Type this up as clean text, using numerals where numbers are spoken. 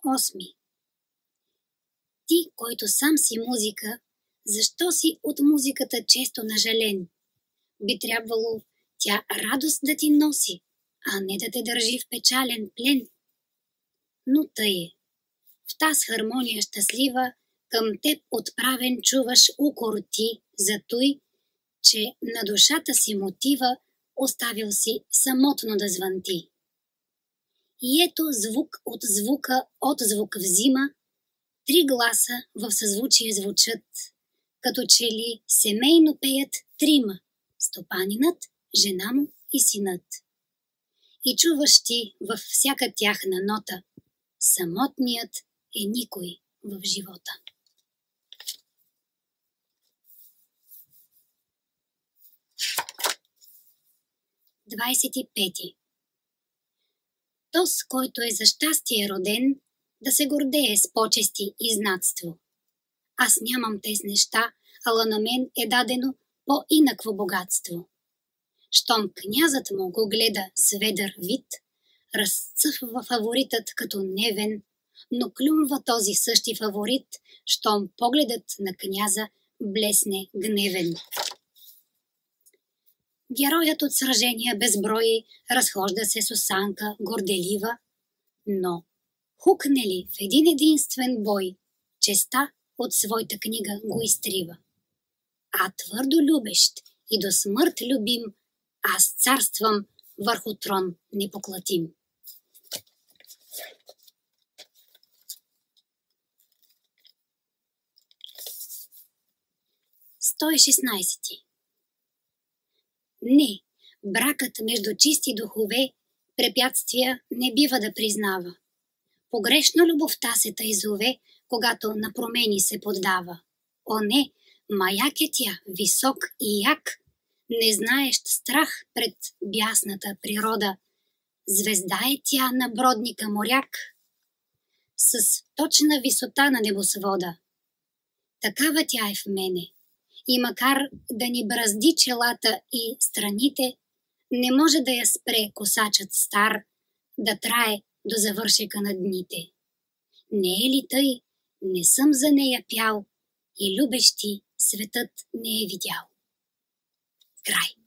8. Ти, който сам си музика, защо си от музиката често нажален? Би трябвало тя радост да ти носи, а не да те държи в печален плен. Но тъй е. В таз хармония щастлива, към теб отправен чуваш укор ти за той, че на душата си мотива оставил си самотно да звънти. И ето звук от звука от звук взима, 3 гласа в съзвучие звучат, като че ли семейно пеят 3, стопанинът, жена му и синът. И чуваш ти във всяка тяхна нота, самотният е никой в живота. 25. Тос, който е за щастие роден, да се гордее с почести и знатство. Аз нямам тез неща, ала на мен е дадено по-инакво богатство. Щом князът му го гледа с ведър вид, разцъфва фаворитът като невен, но клюмва този същи фаворит, щом погледът на княза блесне гневен. Героят от сражения безброи разхожда се с осанка горделива, но хукне ли в един единствен бой, честа от своята книга го изтрива. А твърдо любещ и до смърт любим, аз царствам върху трон непоклатим. 116. Не, бракът между чисти духове препятствия не бива да признава. Погрешно любовта се тъй зове, когато на промени се поддава. О не, маяк е тя, висок и як, не знаещ страх пред бясната природа. Звезда е тя на бродника моряк, с точна висота на небосвода. Такава тя е в мене. И макар да ни бразди челата и страните, не може да я спре косачът стар, да трае до завършека на дните. Не е ли тъй, не съм за нея пял и любещи светът не е видял. Край.